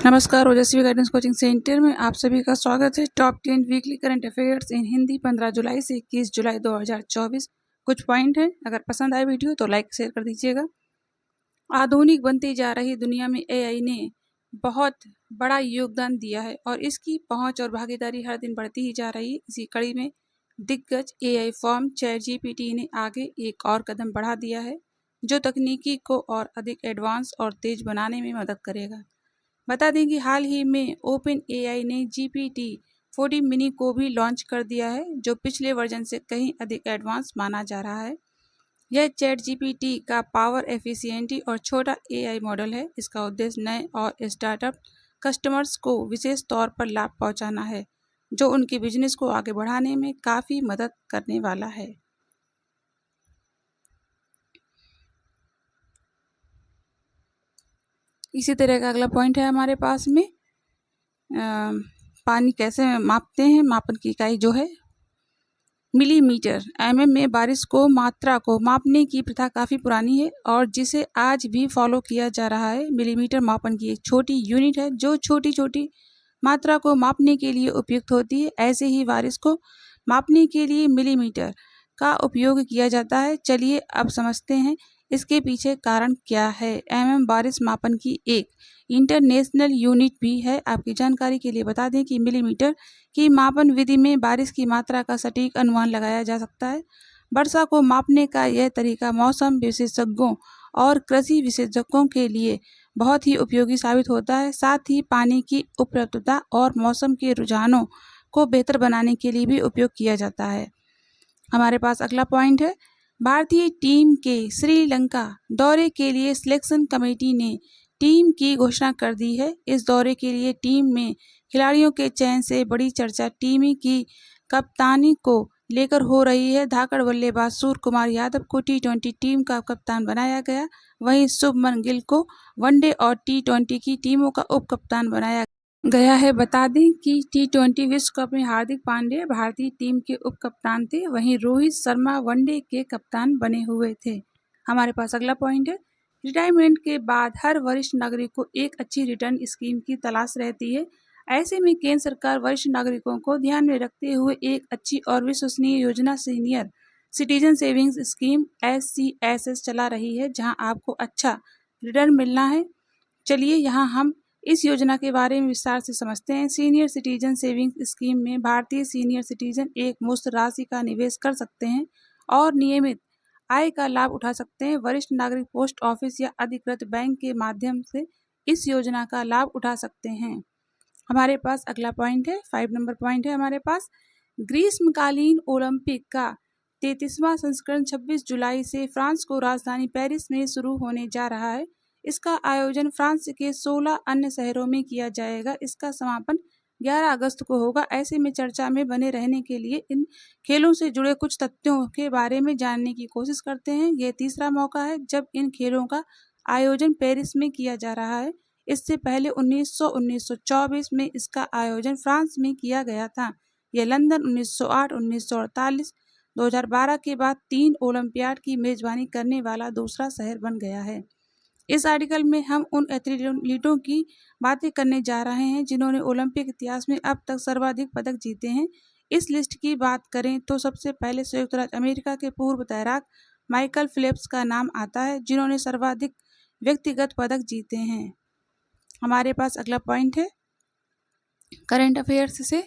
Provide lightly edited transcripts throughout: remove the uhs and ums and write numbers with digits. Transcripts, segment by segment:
नमस्कार, ओजस्वी guidance coaching centre में आप सभी का स्वागत है। Top 10 weekly current affairs in Hindi 15 जुलाई से 21 जुलाई 2024। कुछ पॉइंट हैं, अगर पसंद आए वीडियो तो लाइक शेयर कर दीजिएगा। आधुनिक बनती जा रही दुनिया में एआई ने बहुत बड़ा योगदान दिया है और इसकी पहुंच और भागीदारी हर दिन बढ़ती ही जा रही है। इसी कड़ी में दिग्गज एआई फर्म चैटजीपीटी ने आगे एक और कदम बढ़ा दिया है, जो तकनीकी को और अधिक एडवांस और तेज बनाने में मदद करेगा। बता दें कि हाल ही में ओपन एआई ने GPT-40 मिनी को भी लॉन्च कर दिया है, जो पिछले वर्जन से कहीं अधिक एडवांस माना जा रहा है। यह चैट जीपीटी का पावर एफिशिएंटी और छोटा एआई मॉडल है। इसका उद्देश्य नए और स्टार्टअप कस्टमर्स को विशेष तौर पर लाभ पहुंचाना है, जो उनके बिजनेस को आगे बढ़ाने में काफ़ी मदद करने वाला है। इसी तरह का अगला पॉइंट है हमारे पास में पानी कैसे मापते हैं। मापन की इकाई जो है मिलीमीटर। एमएम में बारिश को मात्रा को मापने की प्रथा काफ़ी पुरानी है और जिसे आज भी फॉलो किया जा रहा है। मिलीमीटर मापन की एक छोटी यूनिट है जो छोटी छोटी मात्रा को मापने के लिए उपयुक्त होती है। ऐसे ही बारिश को मापने के लिए मिलीमीटर का उपयोग किया जाता है। चलिए अब समझते हैं इसके पीछे कारण क्या है। एमएम बारिश मापन की एक इंटरनेशनल यूनिट भी है। आपकी जानकारी के लिए बता दें कि मिलीमीटर की मापन विधि में बारिश की मात्रा का सटीक अनुमान लगाया जा सकता है। वर्षा को मापने का यह तरीका मौसम विशेषज्ञों और कृषि विशेषज्ञों के लिए बहुत ही उपयोगी साबित होता है। साथ ही पानी की उपलब्धता और मौसम के रुझानों को बेहतर बनाने के लिए भी उपयोग किया जाता है। हमारे पास अगला पॉइंट है भारतीय टीम के श्रीलंका दौरे के लिए सिलेक्शन कमेटी ने टीम की घोषणा कर दी है। इस दौरे के लिए टीम में खिलाड़ियों के चयन से बड़ी चर्चा टीम की कप्तानी को लेकर हो रही है। धाकड़ बल्लेबाज सूर्य कुमार यादव को T20 टीम का कप्तान बनाया गया। वहीं शुभमन गिल को वनडे और T20 की टीमों का उप कप्तान बनाया गया है। बता दें कि T20 विश्व कप में हार्दिक पांड्या भारतीय टीम के उप कप्तान थे, वहीं रोहित शर्मा वनडे के कप्तान बने हुए थे। हमारे पास अगला पॉइंट है रिटायरमेंट के बाद हर वरिष्ठ नागरिक को एक अच्छी रिटर्न स्कीम की तलाश रहती है। ऐसे में केंद्र सरकार वरिष्ठ नागरिकों को ध्यान में रखते हुए एक अच्छी और विश्वसनीय योजना senior citizen savings scheme SCSS चला रही है, जहां आपको अच्छा रिटर्न मिलना है। चलिए यहाँ हम इस योजना के बारे में विस्तार से समझते हैं। सीनियर सिटीजन सेविंग्स स्कीम में भारतीय सीनियर सिटीजन एक मुश्त राशि का निवेश कर सकते हैं और नियमित आय का लाभ उठा सकते हैं। वरिष्ठ नागरिक पोस्ट ऑफिस या अधिकृत बैंक के माध्यम से इस योजना का लाभ उठा सकते हैं। हमारे पास अगला पॉइंट है 5 नंबर पॉइंट है हमारे पास ग्रीष्मकालीन ओलंपिक का 33वां संस्करण 26 जुलाई से फ्रांस को राजधानी पेरिस में शुरू होने जा रहा है। इसका आयोजन फ्रांस के 16 अन्य शहरों में किया जाएगा। इसका समापन 11 अगस्त को होगा। ऐसे में चर्चा में बने रहने के लिए इन खेलों से जुड़े कुछ तथ्यों के बारे में जानने की कोशिश करते हैं। यह तीसरा मौका है जब इन खेलों का आयोजन पेरिस में किया जा रहा है। इससे पहले 1924 में इसका आयोजन फ्रांस में किया गया था। यह लंदन 1908, 1948, 2012 के बाद 3 ओलंपियाड की मेजबानी करने वाला दूसरा शहर बन गया है। इस आर्टिकल में हम उन एथलीटों की बातें करने जा रहे हैं जिन्होंने ओलंपिक इतिहास में अब तक सर्वाधिक पदक जीते हैं। इस लिस्ट की बात करें तो सबसे पहले संयुक्त राज्य अमेरिका के पूर्व तैराक माइकल फेल्प्स का नाम आता है, जिन्होंने सर्वाधिक व्यक्तिगत पदक जीते हैं। हमारे पास अगला पॉइंट है करंट अफेयर्स से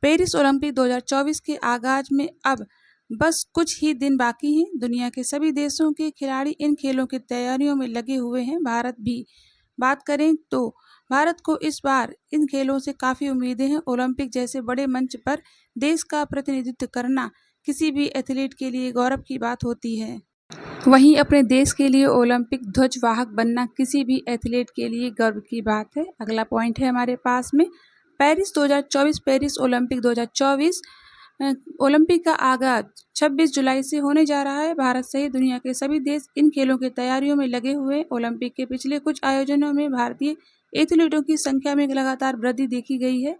पेरिस ओलंपिक 2024 के आगाज में अब बस कुछ ही दिन बाकी हैं। दुनिया के सभी देशों के खिलाड़ी इन खेलों की तैयारियों में लगे हुए हैं। भारत भी बात करें तो भारत को इस बार इन खेलों से काफ़ी उम्मीदें हैं। ओलंपिक जैसे बड़े मंच पर देश का प्रतिनिधित्व करना किसी भी एथलीट के लिए गौरव की बात होती है। वहीं अपने देश के लिए ओलंपिक ध्वजवाहक बनना किसी भी एथलीट के लिए गर्व की बात है। अगला पॉइंट है हमारे पास में पेरिस 2024। पेरिस ओलंपिक 2024 ओलंपिक का आगाज 26 जुलाई से होने जा रहा है। भारत सहित दुनिया के सभी देश इन खेलों की तैयारियों में लगे हुए। ओलंपिक के पिछले कुछ आयोजनों में भारतीय एथलीटों की संख्या में लगातार वृद्धि देखी गई है।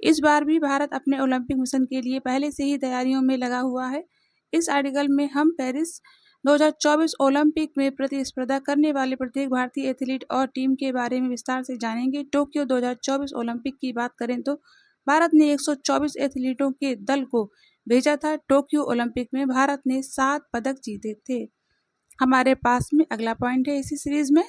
इस बार भी भारत अपने ओलंपिक मिशन के लिए पहले से ही तैयारियों में लगा हुआ है। इस आर्टिकल में हम पेरिस 2024 ओलंपिक में प्रतिस्पर्धा करने वाले प्रत्येक भारतीय एथलीट और टीम के बारे में विस्तार से जानेंगे। टोक्यो 2024 ओलंपिक की बात करें तो भारत ने 124 एथलीटों के दल को भेजा था। टोक्यो ओलंपिक में भारत ने 7 पदक जीते थे। हमारे पास में अगला पॉइंट है इसी सीरीज में।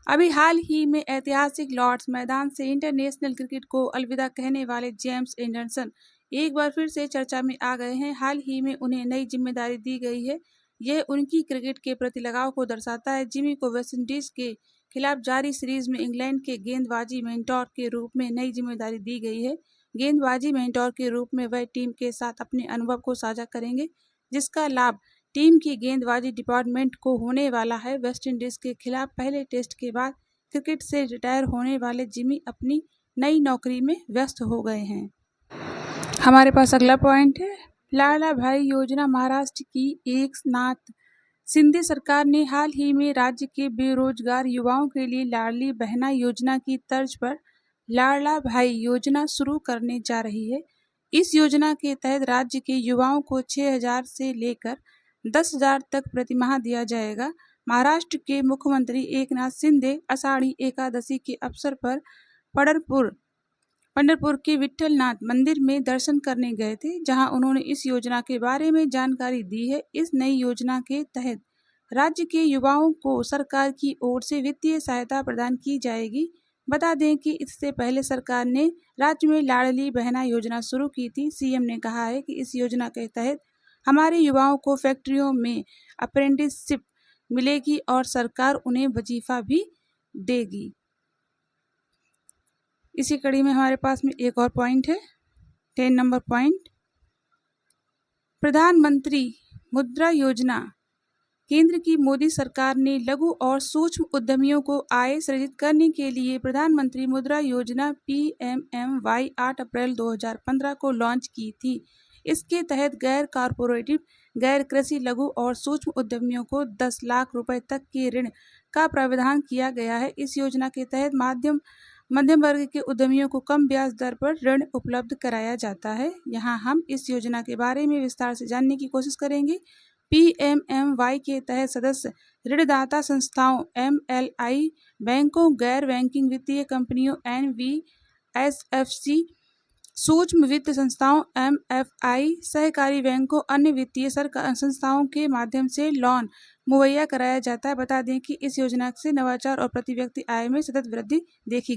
अभी हाल ही में ऐतिहासिक लॉर्ड्स मैदान से इंटरनेशनल क्रिकेट को अलविदा कहने वाले जेम्स एंडरसन एक बार फिर से चर्चा में आ गए हैं। हाल ही में उन्हें नई जिम्मेदारी दी गई है। यह उनकी क्रिकेट के प्रति लगाव को दर्शाता है। जिमी को वेस्टइंडीज के खिलाफ जारी सीरीज में इंग्लैंड के गेंदबाजी मेंटोर के रूप में नई जिम्मेदारी दी गई है। गेंदबाजी मेंटोर के रूप में वह टीम के साथ अपने अनुभव को साझा करेंगे, जिसका लाभ टीम की गेंदबाजी डिपार्टमेंट को होने वाला है। वेस्टइंडीज के खिलाफ पहले टेस्ट के बाद क्रिकेट से रिटायर होने वाले जिमी अपनी नई नौकरी में व्यस्त हो गए हैं। हमारे पास अगला पॉइंट है लाडला भाई योजना। महाराष्ट्र की एकनाथ शिंदे सरकार ने हाल ही में राज्य के बेरोजगार युवाओं के लिए लाडली बहना योजना की तर्ज पर लाडला भाई योजना शुरू करने जा रही है। इस योजना के तहत राज्य के युवाओं को 6,000 से लेकर 10,000 तक प्रतिमाह दिया जाएगा। महाराष्ट्र के मुख्यमंत्री एकनाथ शिंदे आषाढ़ी एकादशी के अवसर पर पंढरपुर के विट्ठलनाथ मंदिर में दर्शन करने गए थे, जहां उन्होंने इस योजना के बारे में जानकारी दी है। इस नई योजना के तहत राज्य के युवाओं को सरकार की ओर से वित्तीय सहायता प्रदान की जाएगी। बता दें कि इससे पहले सरकार ने राज्य में लाडली बहना योजना शुरू की थी। सीएम ने कहा है कि इस योजना के तहत हमारे युवाओं को फैक्ट्रियों में अप्रेंटिसशिप मिलेगी और सरकार उन्हें वजीफा भी देगी। इसी कड़ी में हमारे पास में एक और पॉइंट है 10 नंबर पॉइंट, प्रधानमंत्री मुद्रा योजना। केंद्र की मोदी सरकार ने लघु और सूक्ष्म उद्यमियों को आय सृजित करने के लिए प्रधानमंत्री मुद्रा योजना PMMY 8 अप्रैल 2015 को लॉन्च की थी। इसके तहत गैर कारपोरेटिव, गैर कृषि, लघु और सूक्ष्म उद्यमियों को 10 लाख रुपए तक के ऋण का प्रावधान किया गया है। इस योजना के तहत मध्यम वर्ग के उद्यमियों को कम ब्याज दर पर ऋण उपलब्ध कराया जाता है। यहाँ हम इस योजना के बारे में विस्तार से जानने की कोशिश करेंगे। PMMY के तहत सदस्य ऋणदाता संस्थाओं MLI, बैंकों, गैर बैंकिंग वित्तीय कंपनियों NBFC, सूक्ष्म वित्त संस्थाओं MFI, सहकारी बैंकों, अन्य वित्तीय संस्थाओं के माध्यम से लोन मुहैया कराया जाता है। बता दें कि इस योजना से नवाचार और प्रति व्यक्ति आय में सतत वृद्धि देखी गई।